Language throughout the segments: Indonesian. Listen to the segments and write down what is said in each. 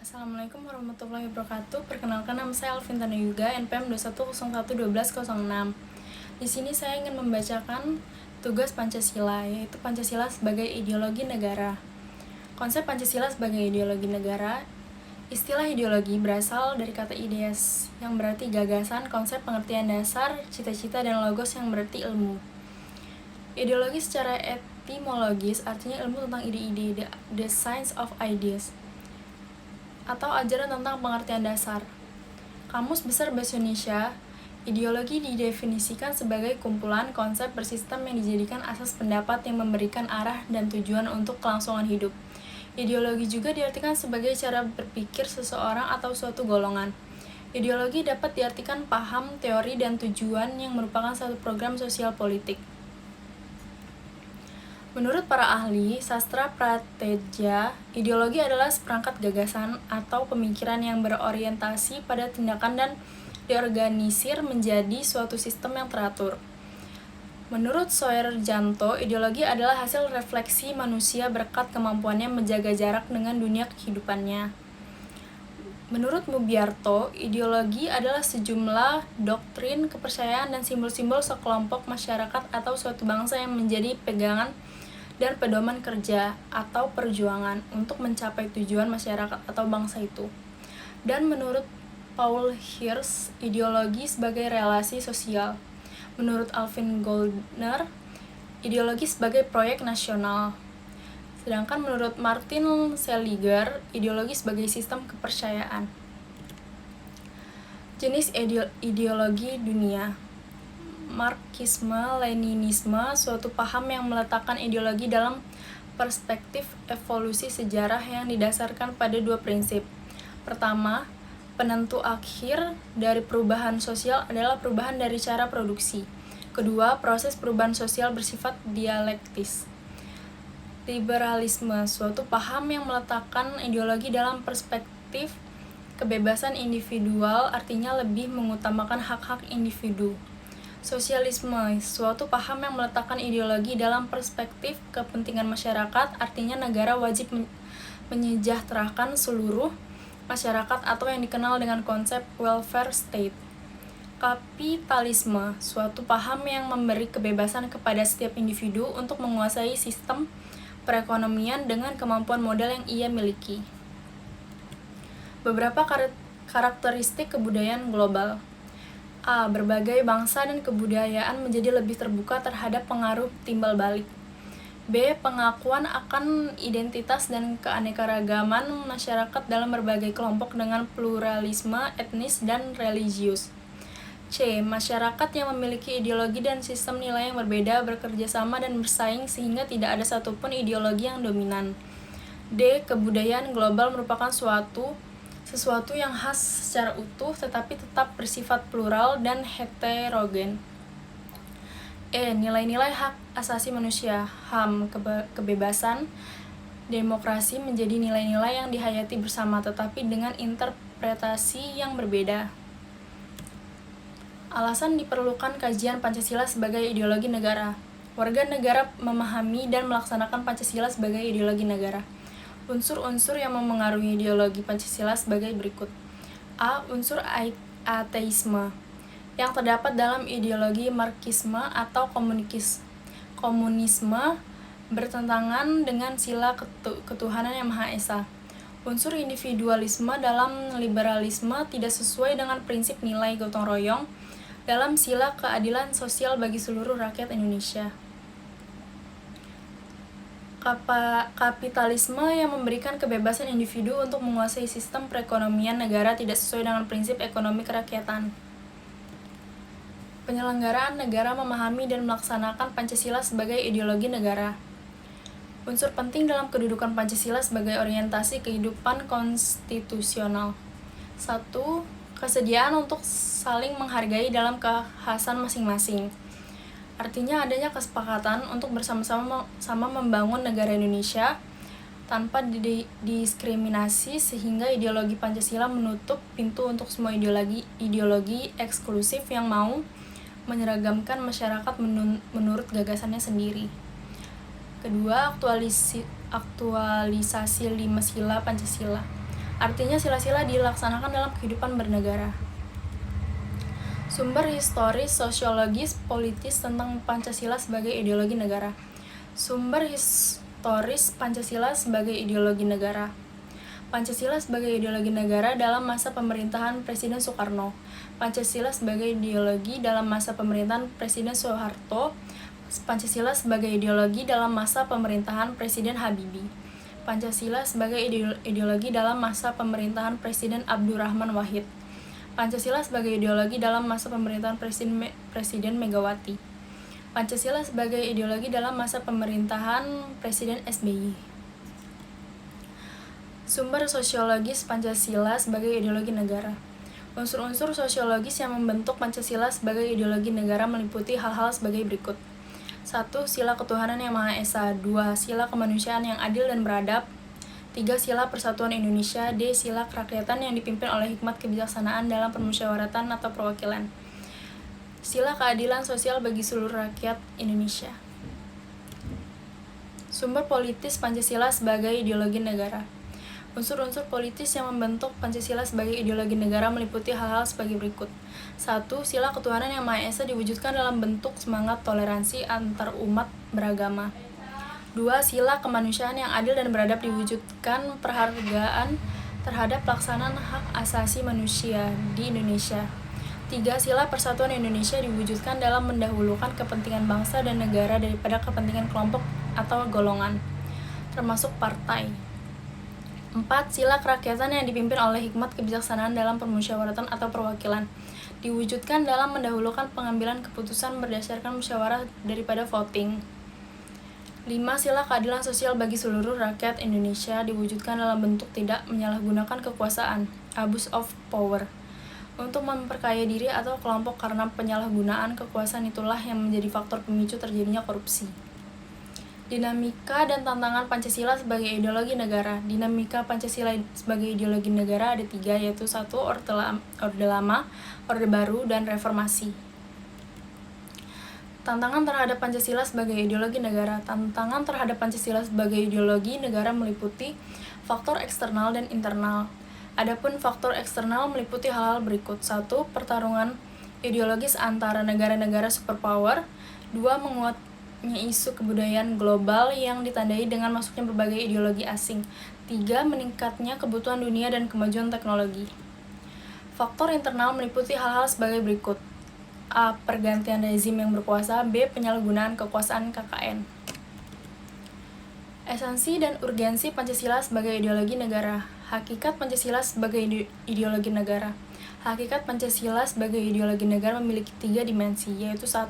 Assalamualaikum warahmatullahi wabarakatuh. Perkenalkan, nama saya Alvintana Yuga, NPM 21011206. Di sini saya ingin membacakan tugas Pancasila, yaitu Pancasila sebagai ideologi negara. Konsep Pancasila sebagai ideologi negara. Istilah ideologi berasal dari kata ideas, yang berarti gagasan, konsep, pengertian dasar, cita-cita, dan logos yang berarti ilmu. Ideologi secara etimologis artinya ilmu tentang ide-ide, the science of ideas, atau ajaran tentang pengertian dasar. Kamus Besar Bahasa Indonesia, ideologi didefinisikan sebagai kumpulan konsep bersistem yang dijadikan asas pendapat yang memberikan arah dan tujuan untuk kelangsungan hidup. Ideologi juga diartikan sebagai cara berpikir seseorang atau suatu golongan. Ideologi dapat diartikan paham, teori, dan tujuan yang merupakan satu program sosial politik. Menurut para ahli sastra prateja, ideologi adalah seperangkat gagasan atau pemikiran yang berorientasi pada tindakan dan diorganisir menjadi suatu sistem yang teratur. Menurut Soerjanto, ideologi adalah hasil refleksi manusia berkat kemampuannya menjaga jarak dengan dunia kehidupannya. Menurut Mubiarto, ideologi adalah sejumlah doktrin, kepercayaan, dan simbol-simbol sekelompok masyarakat atau suatu bangsa yang menjadi pegangan dan pedoman kerja atau perjuangan untuk mencapai tujuan masyarakat atau bangsa itu. Dan menurut Paul Hirsch, ideologi sebagai relasi sosial. Menurut Alvin Goldner, ideologi sebagai proyek nasional. Sedangkan menurut Martin Seliger, ideologi sebagai sistem kepercayaan. Jenis ideologi dunia. Marxisme-Leninisme, suatu paham yang meletakkan ideologi dalam perspektif evolusi sejarah yang didasarkan pada dua prinsip. Pertama, penentu akhir dari perubahan sosial adalah perubahan dari cara produksi. Kedua, proses perubahan sosial bersifat dialektis. Liberalisme, suatu paham yang meletakkan ideologi dalam perspektif kebebasan individual, artinya lebih mengutamakan hak-hak individu. Sosialisme, suatu paham yang meletakkan ideologi dalam perspektif kepentingan masyarakat, artinya negara wajib menyejahterakan seluruh masyarakat atau yang dikenal dengan konsep welfare state. Kapitalisme, suatu paham yang memberi kebebasan kepada setiap individu untuk menguasai sistem perekonomian dengan kemampuan modal yang ia miliki. Beberapa karakteristik kebudayaan global. A. Berbagai bangsa dan kebudayaan menjadi lebih terbuka terhadap pengaruh timbal balik. B. Pengakuan akan identitas dan keanekaragaman masyarakat dalam berbagai kelompok dengan pluralisme etnis dan religius. C. Masyarakat yang memiliki ideologi dan sistem nilai yang berbeda bekerja sama dan bersaing sehingga tidak ada satupun ideologi yang dominan. D. Kebudayaan global merupakan sesuatu yang khas secara utuh tetapi tetap bersifat plural dan heterogen. E. Nilai-nilai hak asasi manusia, HAM, kebebasan, demokrasi menjadi nilai-nilai yang dihayati bersama tetapi dengan interpretasi yang berbeda. Alasan diperlukan kajian Pancasila sebagai ideologi negara. Warga negara memahami dan melaksanakan Pancasila sebagai ideologi negara. Unsur-unsur yang memengaruhi ideologi Pancasila sebagai berikut. A. Unsur ateisme yang terdapat dalam ideologi Marxisme atau komunisme bertentangan dengan sila ketuhanan yang Maha Esa. Unsur individualisme dalam liberalisme tidak sesuai dengan prinsip nilai gotong royong dalam sila keadilan sosial bagi seluruh rakyat Indonesia. Kapitalisme yang memberikan kebebasan individu untuk menguasai sistem perekonomian negara tidak sesuai dengan prinsip ekonomi kerakyatan. Penyelenggaraan negara memahami dan melaksanakan Pancasila sebagai ideologi negara. Unsur penting dalam kedudukan Pancasila sebagai orientasi kehidupan konstitusional. 1. Kesediaan untuk saling menghargai dalam kekhasan masing-masing. Artinya adanya kesepakatan untuk bersama-sama membangun negara Indonesia tanpa diskriminasi sehingga ideologi Pancasila menutup pintu untuk semua ideologi eksklusif yang mau menyeragamkan masyarakat menurut gagasannya sendiri. Kedua, aktualisasi 5 sila Pancasila. Artinya sila-sila dilaksanakan dalam kehidupan bernegara. Sumber historis, sosiologis, politis tentang Pancasila sebagai ideologi negara. Sumber historis Pancasila sebagai ideologi negara. Pancasila sebagai ideologi negara dalam masa pemerintahan Presiden Soekarno. Pancasila sebagai ideologi dalam masa pemerintahan Presiden Soeharto. Pancasila sebagai ideologi dalam masa pemerintahan Presiden Habibie. Pancasila sebagai ideologi dalam masa pemerintahan Presiden Abdurrahman Wahid. Pancasila sebagai ideologi dalam masa pemerintahan Presiden Megawati. Pancasila sebagai ideologi dalam masa pemerintahan Presiden SBY. Sumber sosiologis Pancasila sebagai ideologi negara. Unsur-unsur sosiologis yang membentuk Pancasila sebagai ideologi negara meliputi hal-hal sebagai berikut. 1. Sila ketuhanan yang Maha Esa. 2. Sila kemanusiaan yang adil dan beradab. 3. Sila persatuan Indonesia. D. Sila kerakyatan yang dipimpin oleh hikmat kebijaksanaan dalam permusyawaratan atau perwakilan. Sila keadilan sosial bagi seluruh rakyat Indonesia. Sumber politis Pancasila sebagai ideologi negara. Unsur-unsur politis yang membentuk Pancasila sebagai ideologi negara meliputi hal-hal sebagai berikut. 1. Sila ketuhanan yang Maha Esa diwujudkan dalam bentuk semangat toleransi antar umat beragama. 2. Sila kemanusiaan yang adil dan beradab diwujudkan penghargaan terhadap pelaksanaan hak asasi manusia di Indonesia. 3. Sila persatuan Indonesia diwujudkan dalam mendahulukan kepentingan bangsa dan negara daripada kepentingan kelompok atau golongan, termasuk partai. 4. Sila kerakyatan yang dipimpin oleh hikmat kebijaksanaan dalam permusyawaratan atau perwakilan diwujudkan dalam mendahulukan pengambilan keputusan berdasarkan musyawarah daripada voting. 5. Sila keadilan sosial bagi seluruh rakyat Indonesia diwujudkan dalam bentuk tidak menyalahgunakan kekuasaan, abuse of power, untuk memperkaya diri atau kelompok karena penyalahgunaan kekuasaan itulah yang menjadi faktor pemicu terjadinya korupsi. Dinamika dan tantangan Pancasila sebagai ideologi negara. Dinamika Pancasila sebagai ideologi negara ada 3, yaitu 1. Orde Lama, Orde Baru, dan Reformasi. Tantangan terhadap Pancasila sebagai ideologi negara. Tantangan terhadap Pancasila sebagai ideologi negara meliputi faktor eksternal dan internal. Adapun faktor eksternal meliputi hal-hal berikut. 1. Pertarungan ideologis antara negara-negara superpower. 2. Menguatnya isu kebudayaan global yang ditandai dengan masuknya berbagai ideologi asing. 3. Meningkatnya kebutuhan dunia dan kemajuan teknologi. Faktor internal meliputi hal-hal sebagai berikut. A. Pergantian rezim yang berkuasa. B. Penyalahgunaan kekuasaan KKN. Esensi dan urgensi Pancasila sebagai ideologi negara. Hakikat Pancasila sebagai ideologi negara. Hakikat Pancasila sebagai ideologi negara memiliki 3 dimensi, yaitu 1.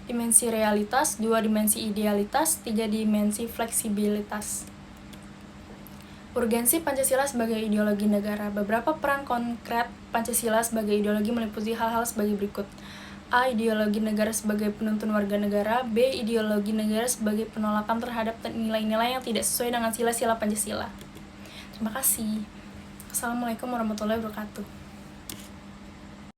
Dimensi realitas, 2. Dimensi idealitas, 3. Dimensi fleksibilitas. Urgensi Pancasila sebagai ideologi negara. Beberapa peran konkret Pancasila sebagai ideologi meliputi hal-hal sebagai berikut. A. Ideologi negara sebagai penuntun warga negara. B. Ideologi negara sebagai penolakan terhadap nilai-nilai yang tidak sesuai dengan sila-sila Pancasila. Terima kasih. Assalamualaikum warahmatullahi wabarakatuh.